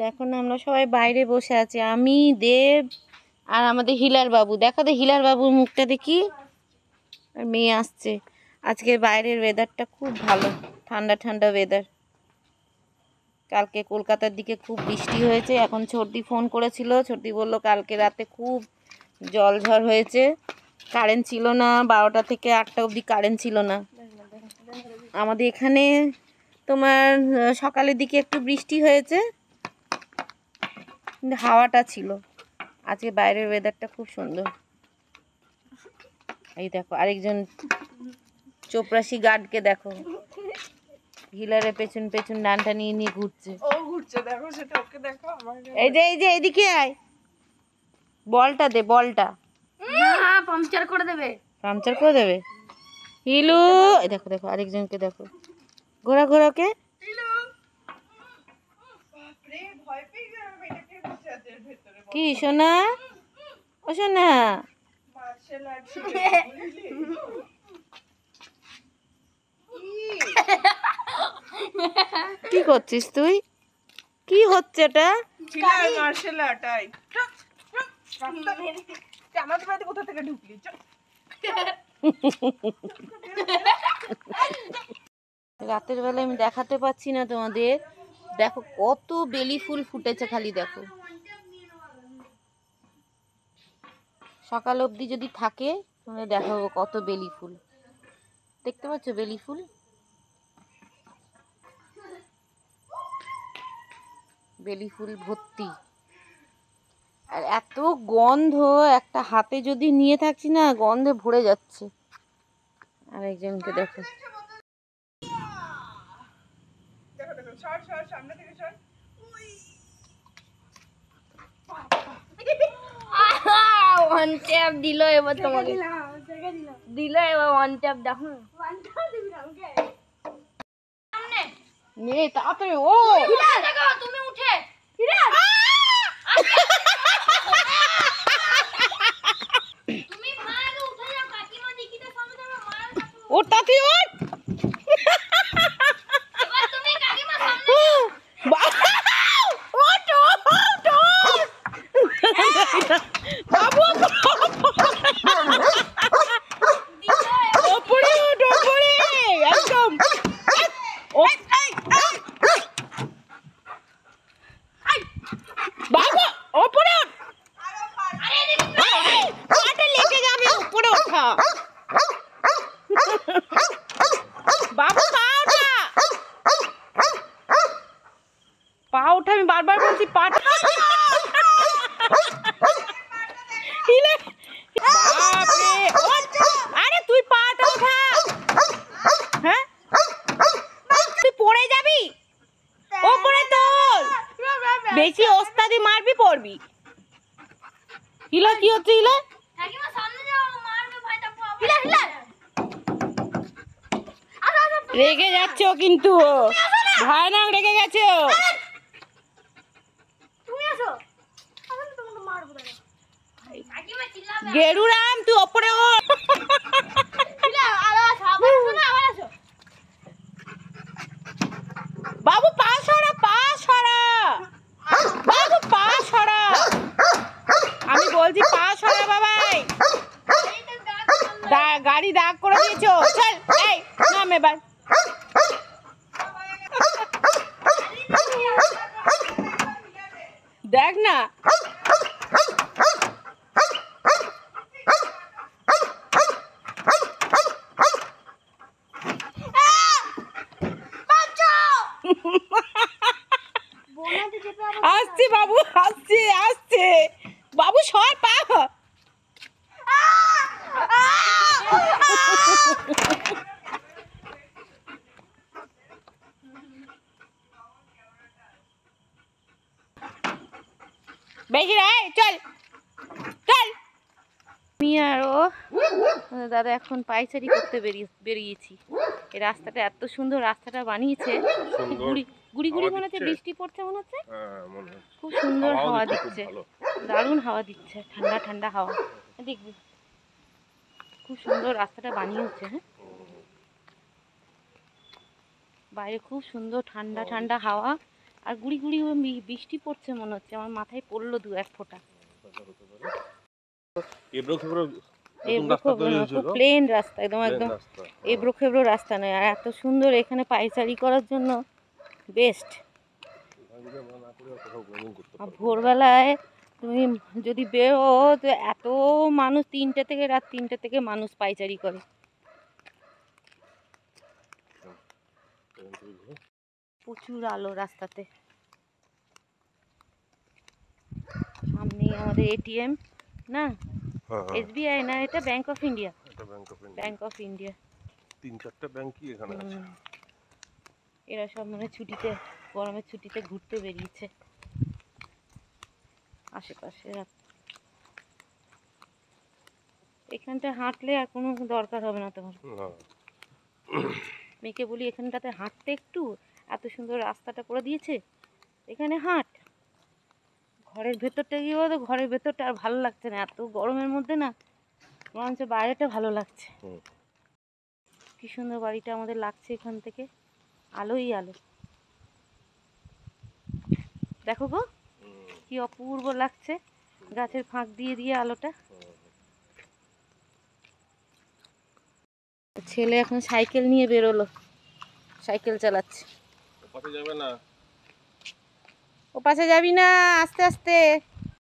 দেখো না, আমরা সবাই বাইরে বসে আছি, আমি, দেব আর আমাদের হিলার বাবু। দেখো তো হিলার বাবুর মুখটা দেখি। আর মেয়ে আসছে। আজকে বাইরের ওয়েদারটা খুব ভালো, ঠান্ডা ঠান্ডা ওয়েদার। কালকে কলকাতার দিকে খুব বৃষ্টি হয়েছে। এখন ছোটদি ফোন করেছিল, ছোটদি বললো কালকে রাতে খুব জলঝড় হয়েছে, কারেন্ট ছিল না, 12টা থেকে 8টা অবধি কারেন্ট ছিল না। আমাদের এখানে তোমার সকালের দিকে একটু বৃষ্টি হয়েছে, কিন্তু হাওয়াটা ছিল। আজকে বাইরের ওয়েদারটা খুব সুন্দর। এই দেখো আরেকজন চোপরাশি গার্ডকে দেখো, হিলারের পেছন পেছন ডানটা নিয়ে নিয়ে ঘুরছে। ও ঘুরছে, দেখো সেটা, ওকে দেখো। এই যে এদিকে আয়, বলটা দে, বলটা। না, পাংচার করে দেবে। পাংচার করে দেবে হিলু। এই দেখো দেখো আরেকজনকে দেখো, ঘোরা ঘোরাকে। কি সোনা, ও সোনা, কি করছিস তুই? কি হচ্ছে এটা? Martial art. আমাদের বাড়িতে কোথা থেকে ঢুকলি? রাতের বেলায় আমি দেখাতে পাচ্ছি না তোমাদের। দেখো কত বেলি ফুল ফুটেছে, খালি দেখো। সকাল অবধি যদি থাকে তাহলে দেখাবো কত বেলি ফুল। দেখতে পাচ্ছ বেলি ফুল? বেলি ফুল ভর্তি। আর এত গন্ধ, একটা হাতে যদি নিয়ে থাকছি না, গন্ধে ভরে যাচ্ছে। আরেকজনকে দেখো, সামনে থেকে সর। ওয়ান ট্যাপ দিল এবার তোমাকে, দিল এবার ওয়ান ট্যাপ। দেখো নে তাড়াতাড়ি। ও দেখো তুমি উঠে তুমি ভালো উঠে যাও, কাকিমা দিকিতে সামনে যাবে, মার ওর তাতে ওর এবার তুমি কাকিমা সামনে যাও। বাবু ওপরে ওঠ, ওপরে একদম। বাবু ওপরে ওঠ, পাটা লেগে যাবে, উপরে ওঠা। বাবু পা ওঠা, পা ওঠা, আমি বারবার বলছি পাটা। আরে তুই পাটা ওঠা। হ্যাঁ তুই পড়ে যাবি, ওপরে তোল। বেশি ওস্তাদি মারবি, পড়বি। হিলা কি হচ্ছে? হিলা কাকিমা সামনে যাও, মারবে ভাইটা। হিলা হিলা রেগে যাচ্ছে ও, কিন্তু ভয়ানক রেগে গেছে ও। তুমি আসো, আমি তোমাকে মারবো। কাকিমা চিল্লাবে। গেরুরাম তুই ওপরে ওঠ। হিলা আবার আসো, আবার আসো না, আবার আসো। বাবু পা সরা, পা সরা, বাবু পা সরা। আমি বলছি পা সরা বাবাই। গাড়ি দাগ করে দিয়েছো, চল এই নাম এবার। দেখ না, আসছে বাবু, আসছে আসছে। বাবু সর পা। বেশি রে, চল চল। আমি আর ও দাদা এখন পাইচারি করতে বেরিয়েছি। এই রাস্তাটা এত সুন্দর, রাস্তাটা বানিয়েছে। গুড়ি গুড়ি গুড়ি মনে হচ্ছে বৃষ্টি পড়ছে, মনে হচ্ছে। খুব সুন্দর হাওয়া দিচ্ছে, দারুণ হাওয়া দিচ্ছে, ঠান্ডা ঠান্ডা হাওয়া। দেখবি খুব সুন্দর রাস্তাটা বানিয়েছে। হ্যাঁ বাইরে খুব সুন্দর ঠান্ডা ঠান্ডা হাওয়া, আর গুড়ি গুড়ি বৃষ্টি পড়ছে মনে হচ্ছে, আমার মাথায় পড়লো দু এক ফোঁটা। এবড়ো খেবড়ো এবড়ো খেবড়ো না, খুব প্লেন রাস্তা, একদম একদম এবড়ো খেবড়ো রাস্তা নয়। আর এত সুন্দর এখানে পায়চারি করার জন্য বেস্ট। আর ভোরবেলায় তুমি যদি বেরো তো এত মানুষ, রাত 3টে থেকে মানুষ পায়চারি করে। প্রচুর আলো রাস্তাতে। সামনে আমাদের এটিএম না, এসবিআই না, এটা bank of India. Bank of India 3-4টা ব্যাংকই এখানে আছে। এরা সব মানে ছুটিতে, গরমের ছুটিতে ঘুরতে বেরিয়েছে আশেপাশে। এখানটা হাঁটলে আর কোনো দরকার হবে না তোমার। মেয়েকে বলি এখানটাতে হাঁটতে, একটু এত সুন্দর রাস্তাটা করে দিয়েছে, এখানে হাঁট। ঘরের ভেতরটা গিয়ে বলো, ঘরের ভেতরটা আর ভালো লাগছে না, এত গরমের মধ্যে না, মনে হচ্ছে বাইরেটা ভালো লাগছে। কি সুন্দর বাড়িটা আমাদের লাগছে এখান থেকে, আলোই আলো। দেখো গো কি অপূর্ব লাগছে, গাছের ফাঁক দিয়ে দিয়ে আলোটা। ছেলে এখন সাইকেল নিয়ে বেরোলো, সাইকেল চালাচ্ছে। ওপাশে যাবে না? ও পাশে যাবি না, আস্তে আস্তে।